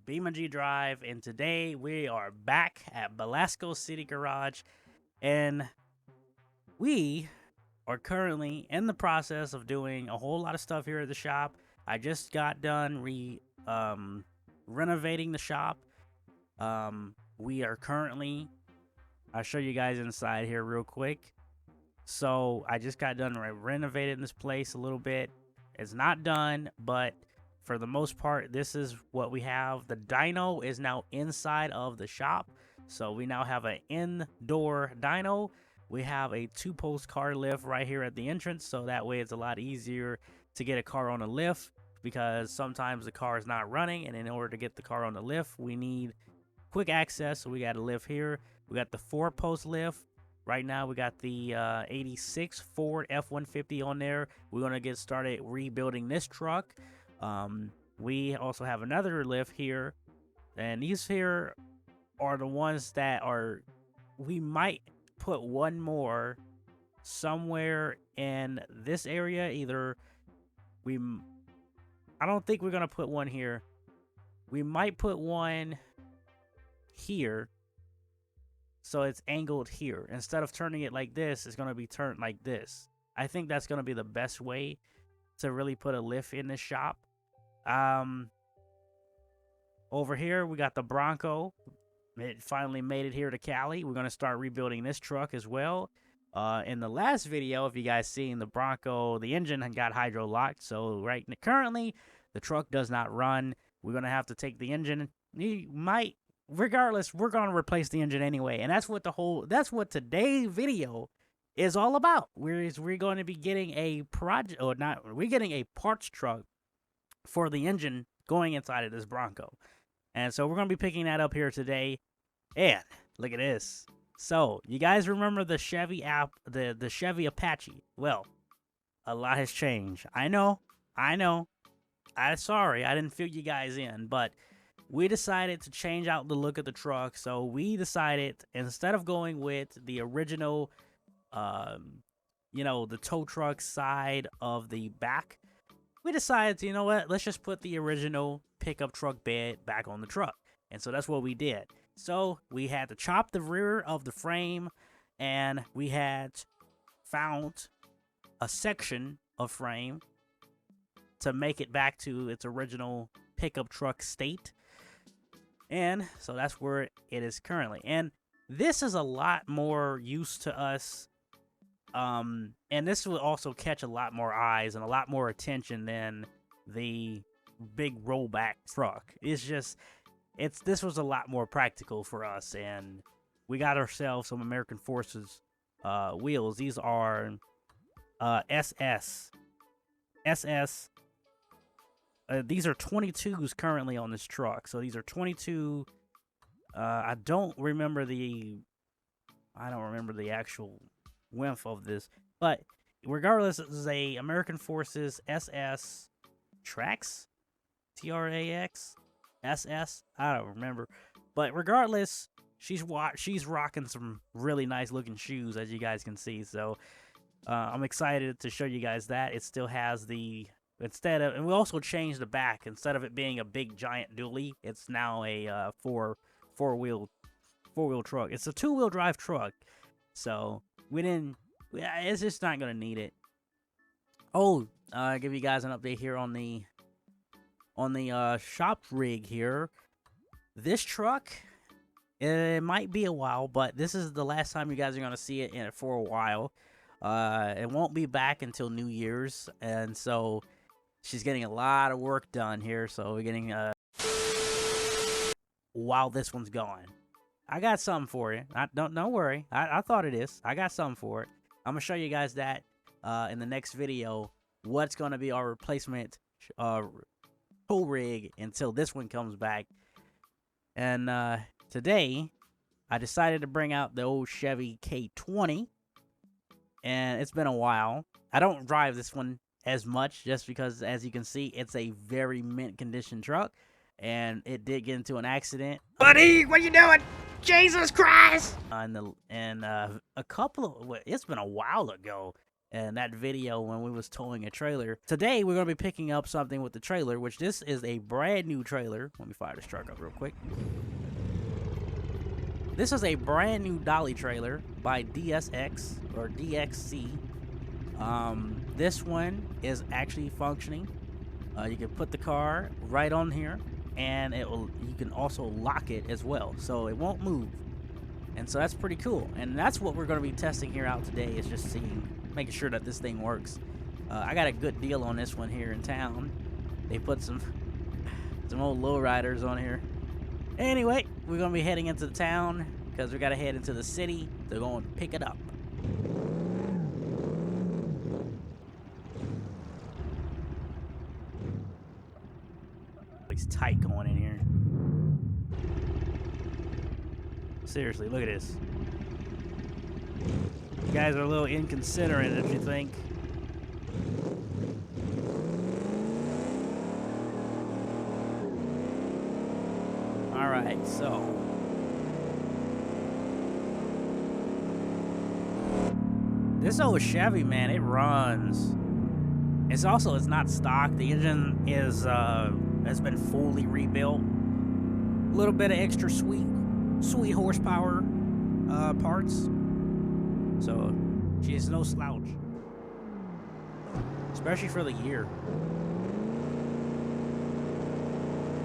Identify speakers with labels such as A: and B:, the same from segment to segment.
A: BeamNG Drive, and today we are back at Belasco City Garage, and we are currently in the process of doing a whole lot of stuff here at the shop. I just got done renovating the shop. We are currently, I'll show you guys inside here real quick. So I just got done renovating this place a little bit. It's not done, but for the most part, this is what we have. The dyno is now inside of the shop. So we now have an indoor dyno. We have a 2-post car lift right here at the entrance. So that way it's a lot easier to get a car on a lift, because sometimes the car is not running. And in order to get the car on the lift, we need quick access. So we got a lift here. We got the 4-post lift. Right now, we got the 86 Ford F-150 on there. We're going to get started rebuilding this truck. We also have another lift here. And these here are the ones that are... We might put one more somewhere in this area. Either we... I don't think we're going to put one here. We might put one here. So it's angled here. Instead of turning it like this, it's going to be turned like this. I think that's going to be the best way to really put a lift in this shop. Over here, we got the Bronco. It finally made it here to Cali. We're going to start rebuilding this truck as well. In the last video, if you guys seen the Bronco, the engine got hydro locked. So currently, the truck does not run. We're going to have to take the engine. Regardless, we're going to replace the engine anyway. And that's what today's video is all about. We're going to be getting a we're getting a parts truck for the engine going inside of this Bronco. And so we're going to be picking that up here today. And look at this. So, you guys remember the Chevy the Chevy Apache? Well, a lot has changed. I know. I'm sorry, I didn't fill you guys in, but we decided to change out the look of the truck. So we decided, instead of going with the original, the tow truck side of the back, we decided to, you know what, let's just put the original pickup truck bed back on the truck. And so that's what we did. So we had to chop the rear of the frame, and we had found a section of frame to make it back to its original pickup truck state. And so that's where it is currently. And this is a lot more use to us. And this will also catch a lot more eyes and a lot more attention than the big rollback truck. This was a lot more practical for us. And we got ourselves some American Forces wheels. These are SS. These are 22s currently on this truck. So these are 22. I don't remember the actual width of this, but regardless, this is a American Forces SS Trax, TRAX, SS. I don't remember, but regardless, she's rocking some really nice looking shoes, as you guys can see. So I'm excited to show you guys that it still has the. And we also changed the back. Instead of it being a big giant dually, it's now a four-wheel truck. It's a 2-wheel drive truck, so it's just not gonna need it. Oh, I'll give you guys an update here on the shop rig here. This truck, it might be a while, but this is the last time you guys are gonna see it in it for a while. It won't be back until New Year's, and so she's getting a lot of work done here, so we're getting while this one's gone. I got something for you. Don't worry. I thought it is. I got something for it. I'm gonna show you guys that in the next video. What's gonna be our replacement tow rig until this one comes back. And today, I decided to bring out the old Chevy K20, and it's been a while. I don't drive this one as much, just because, as you can see, it's a very mint condition truck, and it did get into an accident.
B: Buddy, what you doing? Jesus Christ!
A: It's been a while ago. and that video when we was towing a trailer. Today we're going to be picking up something with the trailer, which this is a brand new trailer. Let me fire this truck up real quick. This is a brand new Dolly trailer by DSX or DXC. This one is actually functioning. You can put the car right on here, and you can also lock it as well, so it won't move. And so that's pretty cool. And that's what we're going to be testing here out today, is just making sure that this thing works. I got a good deal on this one here in town. They put some old lowriders on here. Anyway, we're going to be heading into the town because we got to head into the city to go and pick it up. It's tight going in here. Seriously, look at this. You guys are a little inconsiderate if you think. Alright, so this old Chevy, man, it runs. It's not stock. The engine has been fully rebuilt. A little bit of extra sweet horsepower parts. So she's no slouch, especially for the year.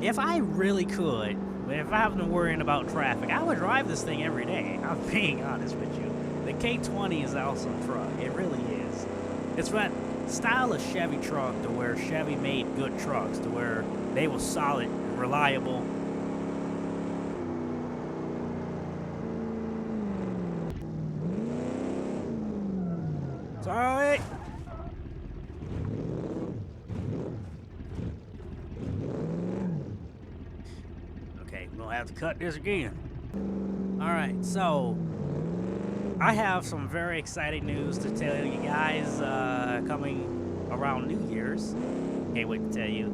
A: If I really could, if I wasn't worrying about traffic, I would drive this thing every day. I'm being honest with you. The K20 is an awesome truck. It really is. It's that style of Chevy truck to where Chevy made good trucks, to where they were solid, reliable. Sorry. Okay, we're gonna have to cut this again. Alright, so I have some very exciting news to tell you guys coming around New Year's. Can't wait to tell you.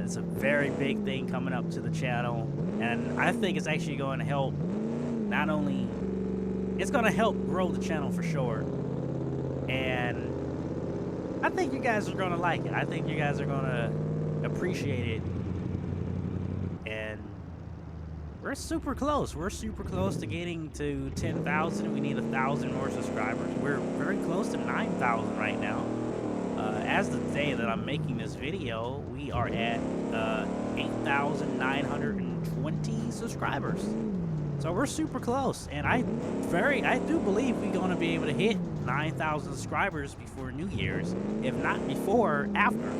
A: It's a very big thing coming up to the channel, and I think it's actually going to help. Not only it's going to help grow the channel for sure, and I think you guys are going to like it. I think you guys are going to appreciate it. And we're super close. We're super close to getting to 10,000. We need 1,000 more subscribers. We're very close to 9,000 right now. As the day that I'm making this video, we are at 8,920 subscribers. So we're super close, and I do believe we're going to be able to hit 9,000 subscribers before New Year's, if not before, after.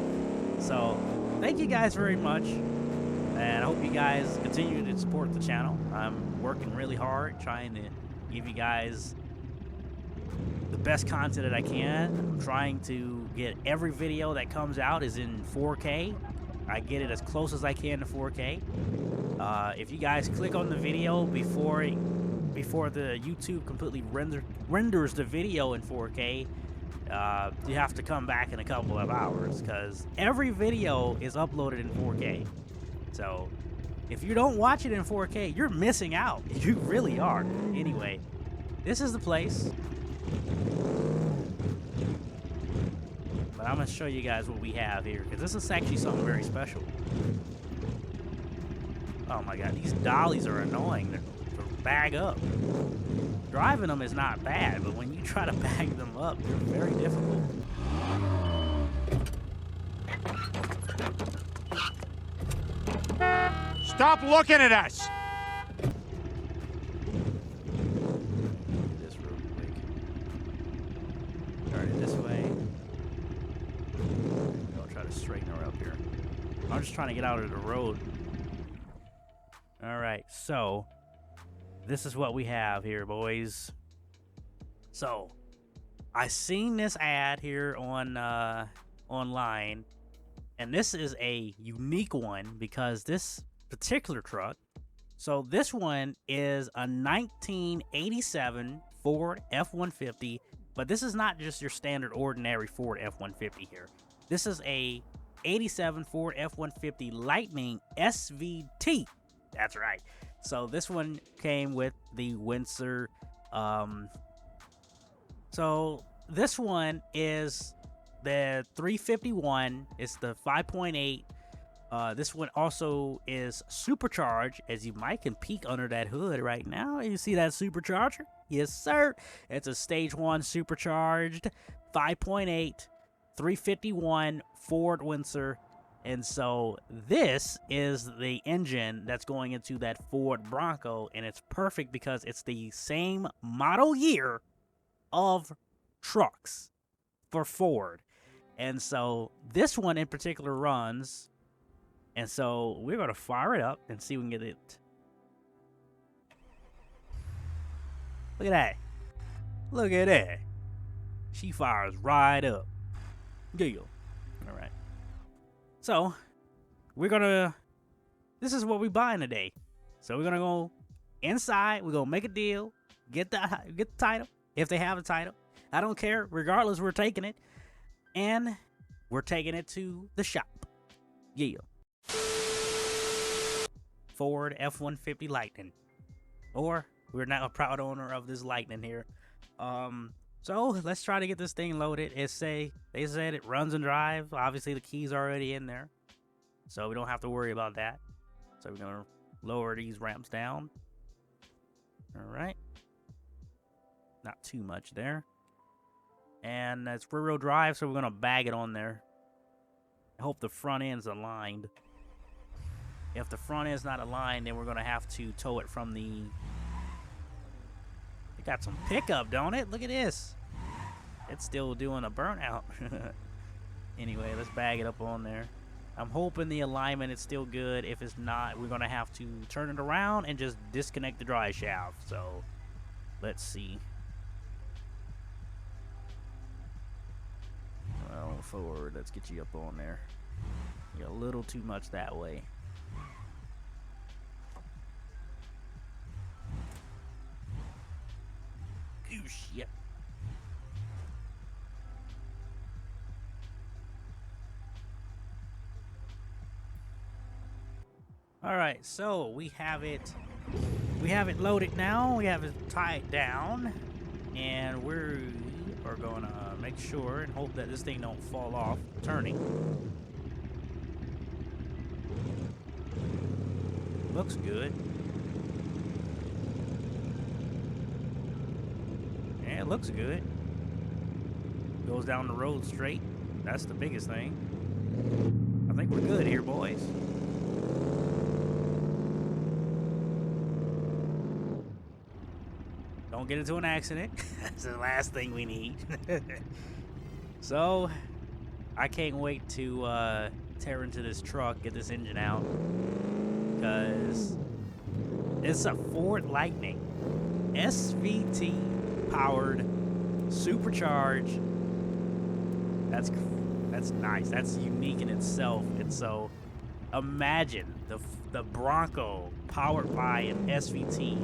A: So thank you guys very much, and I hope you guys continue to support the channel. I'm working really hard trying to give you guys the best content that I can. I'm trying to get every video that comes out is in 4K. I get it as close as I can to 4K. If you guys click on the video before the YouTube completely renders the video in 4K, you have to come back in a couple of hours, because every video is uploaded in 4K. So if you don't watch it in 4K, you're missing out. You really are. Anyway, this is the place. But I'm going to show you guys what we have here, because this is actually something very special. Oh my god, these dollies are annoying to bag up. Driving them is not bad, but when you try to bag them up, they're very difficult.
B: Stop looking at us!
A: This real quick. Start it this way. I'll try to straighten her up here. I'm just trying to get out of the road. Alright, so this is what we have here, boys. So I seen this ad here on online, and this is a unique one because this particular truck, so this one is a 1987 Ford F-150, but this is not just your standard ordinary Ford F-150 here. This is a 87 Ford F-150 Lightning SVT. That's right. So this one came with the Windsor. So this one is the 351. It's the 5.8. This one also is supercharged, as you might can peek under that hood right now. You see that supercharger? Yes, sir. It's a stage 1 supercharged 5.8 351 Ford Windsor. And so this is the engine that's going into that Ford Bronco, and it's perfect because it's the same model year of trucks for Ford. And so this one in particular runs, and so we're going to fire it up and see if we can get it. Look at that. Look at that. She fires right up. Giggle. All right. So, we're going to, this is what we're buying today. So, we're going to go inside. We're going to make a deal. Get the title, if they have a title. I don't care. Regardless, we're taking it. And we're taking it to the shop. Yeah. Ford F-150 Lightning. Or, we're now a proud owner of this Lightning here. So let's try to get this thing loaded. They said it runs and drives. Obviously the key's already in there, so we don't have to worry about that. So we're gonna lower these ramps down. All right, not too much there. And it's rear-wheel drive, so we're gonna bag it on there. I hope the front end's aligned. If the front end's not aligned, then we're gonna have to tow it from the. It got some pickup, don't it? Look at this. It's still doing a burnout. Anyway, let's bag it up on there. I'm hoping the alignment is still good. If it's not, we're going to have to turn it around and just disconnect the drive shaft. So, let's see. Well, forward, let's get you up on there. You're a little too much that way. Goose, yep. All right, so we have it loaded now. We have it tied down, and we are gonna make sure and hope that this thing don't fall off turning. Looks good. Yeah, it looks good. Goes down the road straight. That's the biggest thing. I think we're good here, boys. Don't get into an accident. That's the last thing we need. So, I can't wait to tear into this truck, get this engine out, because it's a Ford Lightning SVT powered, supercharged. That's nice. That's unique in itself. And so, imagine the Bronco powered by an SVT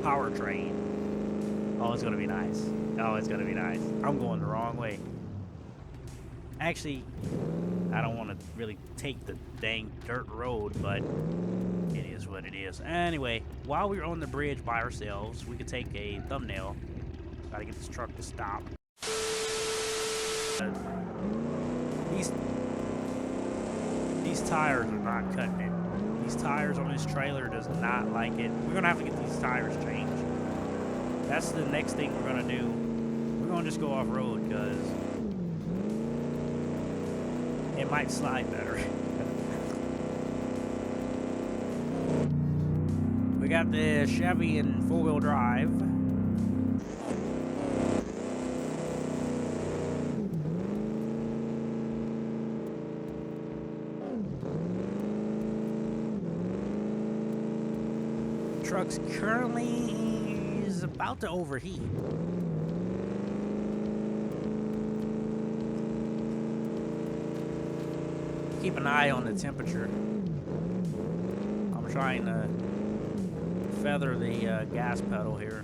A: powertrain. Oh, it's gonna be nice. Oh, it's gonna be nice. I'm going the wrong way. Actually, I don't want to really take the dang dirt road, but it is what it is. Anyway, while we're on the bridge by ourselves, we could take a thumbnail. Gotta get this truck to stop. These tires are not cutting it. These tires on this trailer does not like it. We're gonna have to get these tires changed. That's the next thing we're gonna do. We're gonna just go off road because it might slide better. We got the Chevy in 4-wheel drive. Truck's currently is about to overheat. Keep an eye on the temperature. I'm trying to feather the gas pedal here.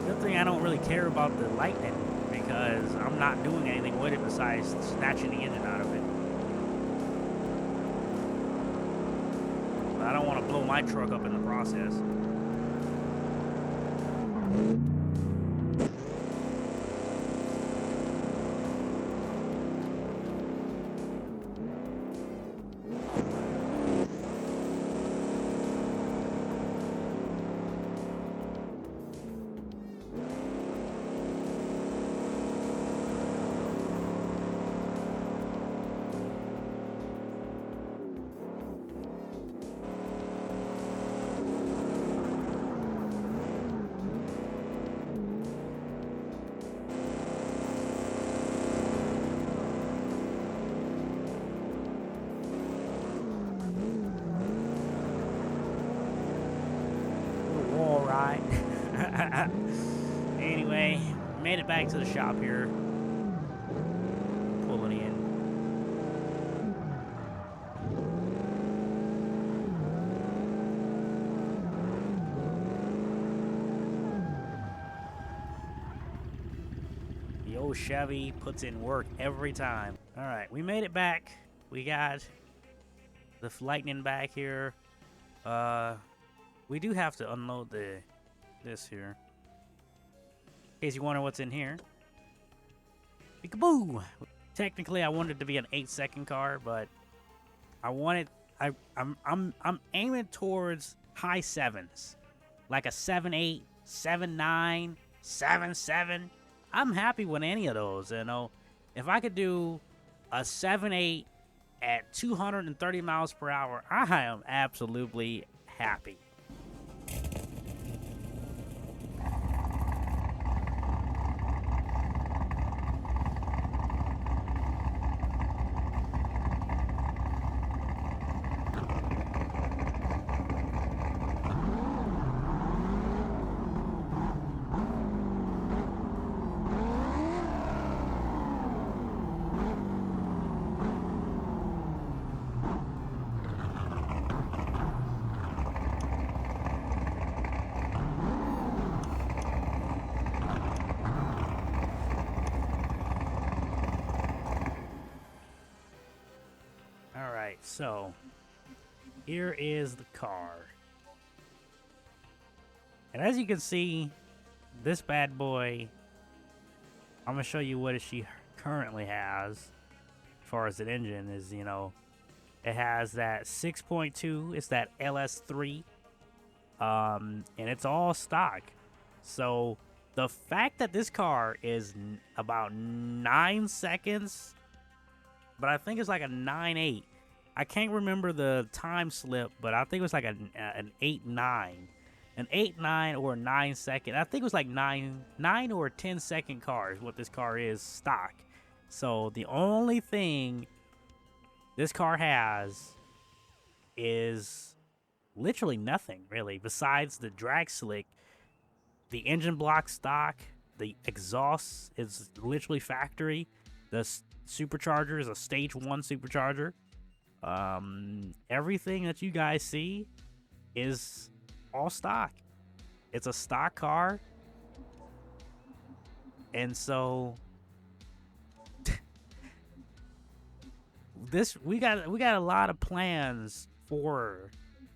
A: Good thing I don't really care about the Lightning, because I'm not doing anything with it besides snatching the engine out of it. I don't want to blow my truck up in the process. Alright. Anyway, made it back to the shop here. Pulling in. The old Chevy puts in work every time. Alright, we made it back. We got the Lightning back here. We do have to unload this here. In case you wonder what's in here. Peekaboo! Technically, I wanted it to be an 8-second car, but I'm aiming towards high 7s, like a 7.8, 7.9, 7.7. I'm happy with any of those. You know, if I could do a 7.8 at 230 miles per hour, I am absolutely happy. Alright, so here is the car. And as you can see, this bad boy, I'm going to show you what she currently has as far as an engine is, you know, it has that 6.2, it's that LS3, and it's all stock. So the fact that this car is about 9 seconds, but I think it's like a 9.8. I can't remember the time slip, but I think it was like an 8.9. An 8.9 or a 9 second. I think it was like 9 or 10 second car is what this car is stock. So the only thing this car has is literally nothing really besides the drag slick. The engine block stock. The exhaust is literally factory. The supercharger is a stage 1 supercharger. Everything that you guys see is all stock. It's a stock car. And so we got a lot of plans for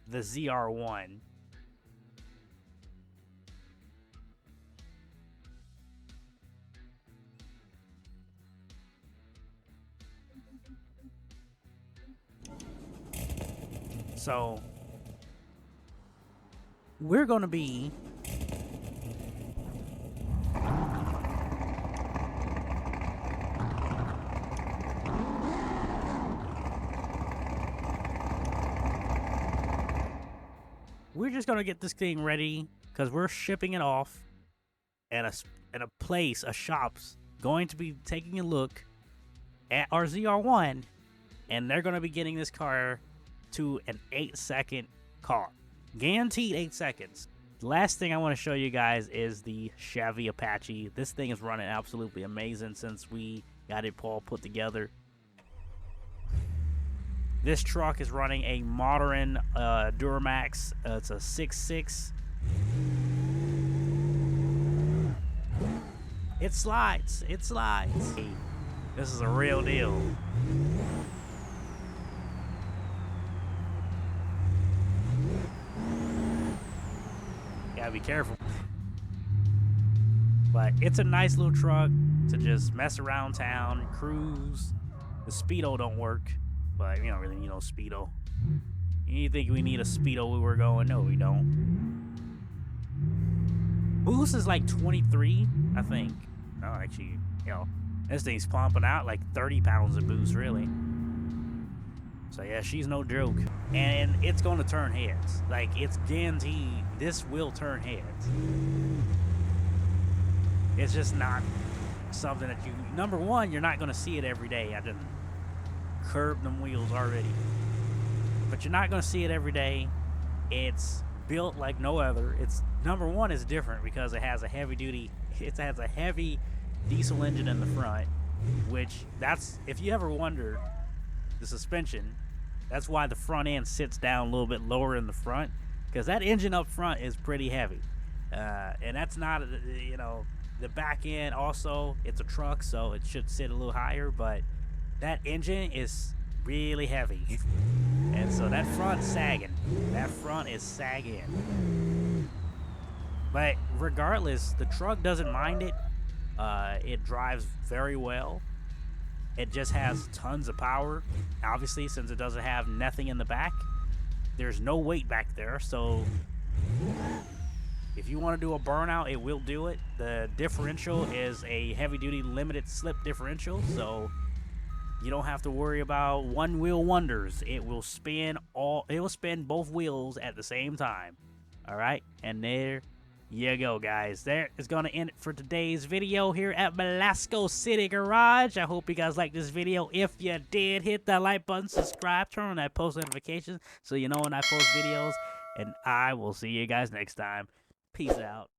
A: the ZR1. So we're going to be just going to get this thing ready because we're shipping it off, and a shop's going to be taking a look at our ZR1, and they're going to be getting this car to an 8-second car. Guaranteed 8 seconds. The last thing I want to show you guys is the Chevy Apache. This thing is running absolutely amazing since we got it all put together. This truck is running a modern Duramax. It's a 6.6. It slides. It slides. This is a real deal. gotta be careful. But it's a nice little truck to just mess around town, cruise. The Speedo don't work, but we don't really need no Speedo. You think we need a Speedo where we're going? No, we don't. Boost is like 23, I think. Oh, actually, this thing's pumping out like 30 pounds of boost, really. So yeah, she's no joke. And it's gonna turn heads. Like, it's guaranteed this will turn heads. It's just not something that number one, you're not gonna see it every day. I didn't curb them wheels already. But you're not gonna see it every day. It's built like no other. It's number one is different because it has a heavy diesel engine in the front, which if you ever wondered the suspension, that's why the front end sits down a little bit lower in the front, because that engine up front is pretty heavy. And that's not, the back end also, it's a truck, so it should sit a little higher, but that engine is really heavy. And so that front's sagging. That front is sagging. But regardless, the truck doesn't mind it. It drives very well. It just has tons of power. Obviously, since it doesn't have nothing in the back, there's no weight back there. So if you want to do a burnout, it will do it. The differential is a heavy-duty limited slip differential, so you don't have to worry about one wheel wonders. It will spin both wheels at the same time. All right, and there you go, guys. There is going to end it for today's video here at Velasco City Garage. I hope you guys liked this video. If you did, hit that like button, subscribe, turn on that post notifications so you know when I post videos, and I will see you guys next time. Peace out.